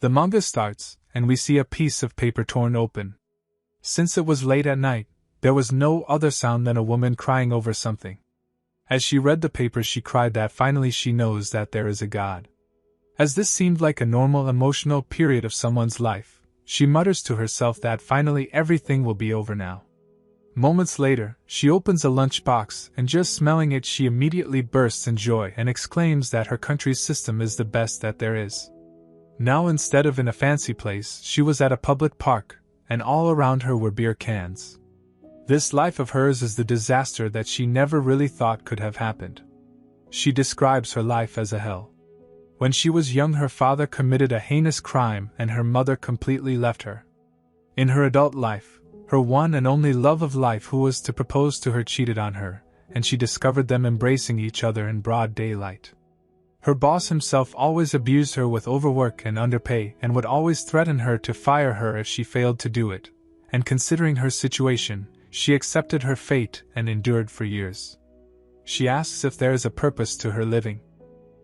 The manga starts, and we see a piece of paper torn open. Since it was late at night, there was no other sound than a woman crying over something. As she read the paper, she cried that finally she knows that there is a God. As this seemed like a normal emotional period of someone's life, she mutters to herself that finally everything will be over now. Moments later, she opens a lunchbox, and just smelling it she immediately bursts in joy and exclaims that her country's system is the best that there is. Now instead of in a fancy place, she was at a public park, and all around her were beer cans. This life of hers is the disaster that she never really thought could have happened. She describes her life as a hell. When she was young, her father committed a heinous crime and her mother completely left her. In her adult life, her one and only love of life who was to propose to her cheated on her, and she discovered them embracing each other in broad daylight. Her boss himself always abused her with overwork and underpay and would always threaten her to fire her if she failed to do it, and considering her situation, she accepted her fate and endured for years. She asks if there is a purpose to her living.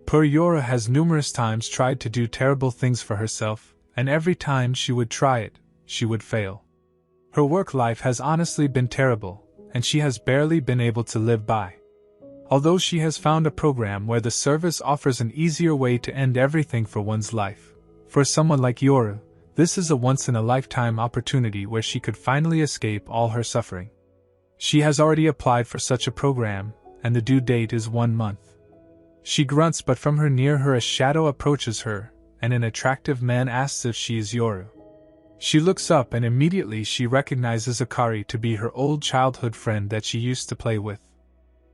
Poor Yora has numerous times tried to do terrible things for herself, and every time she would try it, she would fail. Her work life has honestly been terrible, and she has barely been able to live by. Although she has found a program where the service offers an easier way to end everything for one's life, for someone like Yora, this is a once-in-a-lifetime opportunity where she could finally escape all her suffering. She has already applied for such a program, and the due date is 1 month. She grunts, but from near her a shadow approaches her, and an attractive man asks if she is Yoru. She looks up and immediately she recognizes Akari to be her old childhood friend that she used to play with.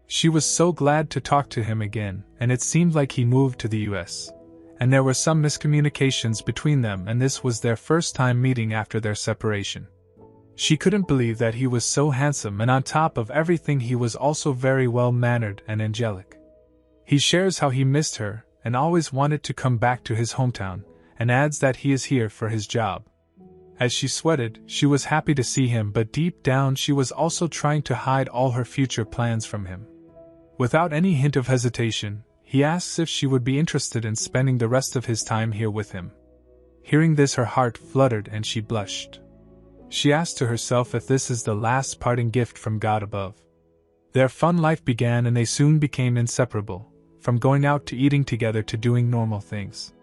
She was so glad to talk to him again, and it seemed like he moved to the US. And there were some miscommunications between them, and this was their first time meeting after their separation. She couldn't believe that he was so handsome, and on top of everything he was also very well-mannered and angelic. He shares how he missed her, and always wanted to come back to his hometown, and adds that he is here for his job. As she sweated, she was happy to see him, but deep down she was also trying to hide all her future plans from him. Without any hint of hesitation, he asks if she would be interested in spending the rest of his time here with him. Hearing this, her heart fluttered and she blushed. She asked to herself if this is the last parting gift from God above. Their fun life began, and they soon became inseparable, from going out to eating together to doing normal things.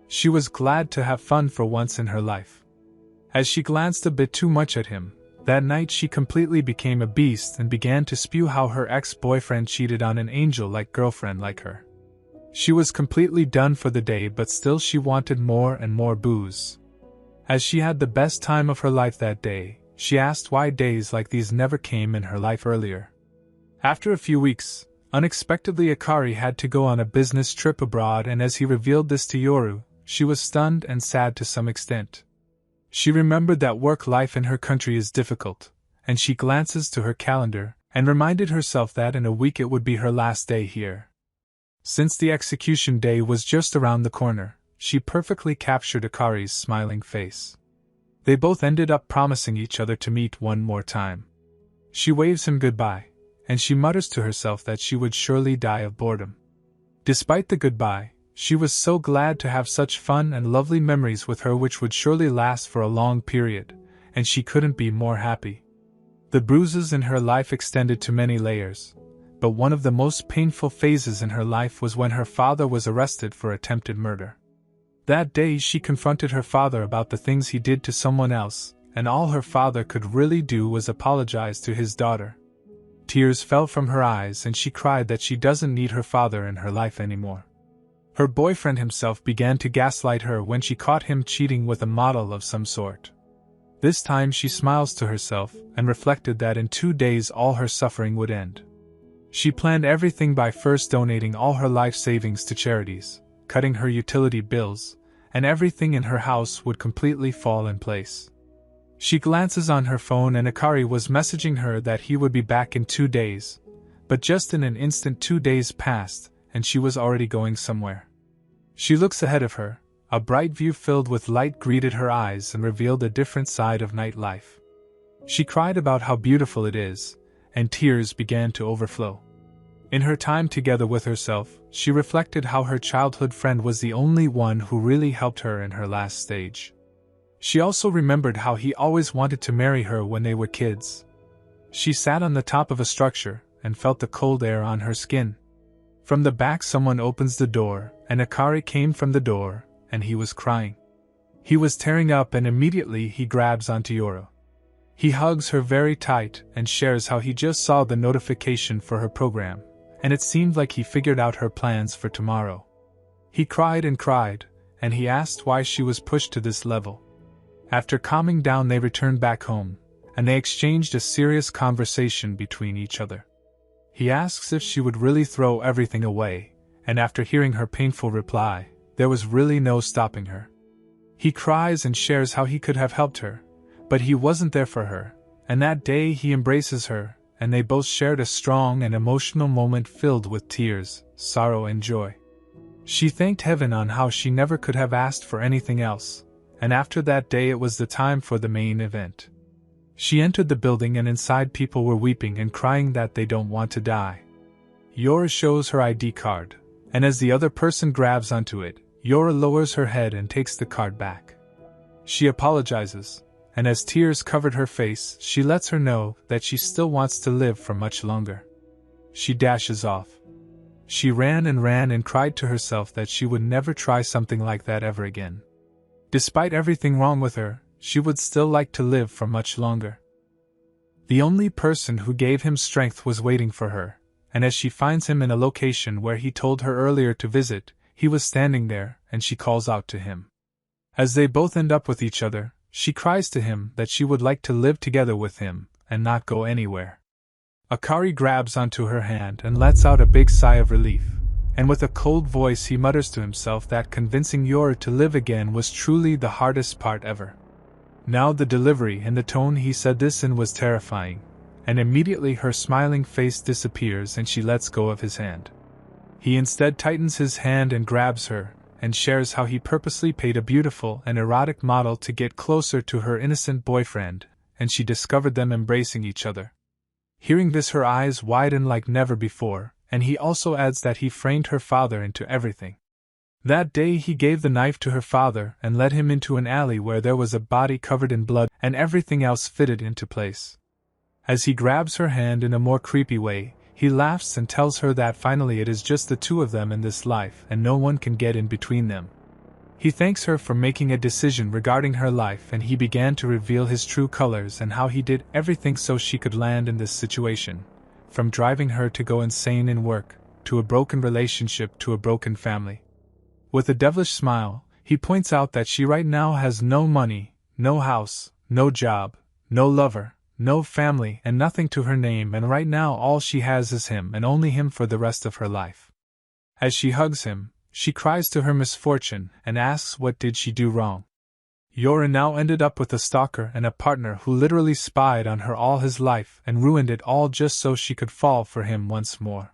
She was glad to have fun for once in her life. As she glanced a bit too much at him, that night she completely became a beast and began to spew how her ex-boyfriend cheated on an angel-like girlfriend like her. She was completely done for the day, but still she wanted more and more booze. As she had the best time of her life that day, she asked why days like these never came in her life earlier. After a few weeks, unexpectedly Akari had to go on a business trip abroad, and as he revealed this to Yoru, she was stunned and sad to some extent. She remembered that work life in her country is difficult, and she glances to her calendar, and reminded herself that in a week it would be her last day here. Since the execution day was just around the corner, she perfectly captured Akari's smiling face. They both ended up promising each other to meet one more time. She waves him goodbye, and she mutters to herself that she would surely die of boredom. Despite the goodbye, she was so glad to have such fun and lovely memories with her which would surely last for a long period, and she couldn't be more happy. The bruises in her life extended to many layers, but one of the most painful phases in her life was when her father was arrested for attempted murder. That day she confronted her father about the things he did to someone else, and all her father could really do was apologize to his daughter. Tears fell from her eyes and she cried that she doesn't need her father in her life anymore. Her boyfriend himself began to gaslight her when she caught him cheating with a model of some sort. This time she smiles to herself and reflected that in 2 days all her suffering would end. She planned everything by first donating all her life savings to charities, cutting her utility bills, and everything in her house would completely fall in place. She glances on her phone and Akari was messaging her that he would be back in 2 days, but just in an instant 2 days passed, and she was already going somewhere. She looks ahead of her, a bright view filled with light greeted her eyes and revealed a different side of nightlife. She cried about how beautiful it is, and tears began to overflow. In her time together with herself, she reflected how her childhood friend was the only one who really helped her in her last stage. She also remembered how he always wanted to marry her when they were kids. She sat on the top of a structure and felt the cold air on her skin. From the back someone opens the door, and Akari came from the door, and he was crying. He was tearing up and immediately he grabs onto Yoro. He hugs her very tight and shares how he just saw the notification for her program, and it seemed like he figured out her plans for tomorrow. He cried, and he asked why she was pushed to this level. After calming down they returned back home, and they exchanged a serious conversation between each other. He asks if she would really throw everything away, and after hearing her painful reply, there was really no stopping her. He cries and shares how he could have helped her, but he wasn't there for her, and that day he embraces her, and they both shared a strong and emotional moment filled with tears, sorrow and joy. She thanked heaven on how she never could have asked for anything else, and after that day it was the time for the main event. She entered the building and inside people were weeping and crying that they don't want to die. Yora shows her ID card, and as the other person grabs onto it, Yora lowers her head and takes the card back. She apologizes, and as tears covered her face, she lets her know that she still wants to live for much longer. She dashes off. She ran and cried to herself that she would never try something like that ever again. Despite everything wrong with her, she would still like to live for much longer. The only person who gave him strength was waiting for her, and as she finds him in a location where he told her earlier to visit, he was standing there, and she calls out to him. As they both end up with each other, she cries to him that she would like to live together with him, and not go anywhere. Akari grabs onto her hand and lets out a big sigh of relief, and with a cold voice he mutters to himself that convincing Yora to live again was truly the hardest part ever. Now the delivery and the tone he said this in was terrifying, and immediately her smiling face disappears and she lets go of his hand. He instead tightens his hand and grabs her, and shares how he purposely paid a beautiful and erotic model to get closer to her innocent boyfriend, and she discovered them embracing each other. Hearing this her eyes widen like never before, and he also adds that he framed her father into everything. That day he gave the knife to her father and led him into an alley where there was a body covered in blood and everything else fitted into place. As he grabs her hand in a more creepy way, he laughs and tells her that finally it is just the two of them in this life and no one can get in between them. He thanks her for making a decision regarding her life and he began to reveal his true colors and how he did everything so she could land in this situation, from driving her to go insane in work, to a broken relationship to a broken family. With a devilish smile, he points out that she right now has no money, no house, no job, no lover, no family and nothing to her name, and right now all she has is him and only him for the rest of her life. As she hugs him, she cries to her misfortune and asks what did she do wrong. Yora now ended up with a stalker and a partner who literally spied on her all his life and ruined it all just so she could fall for him once more.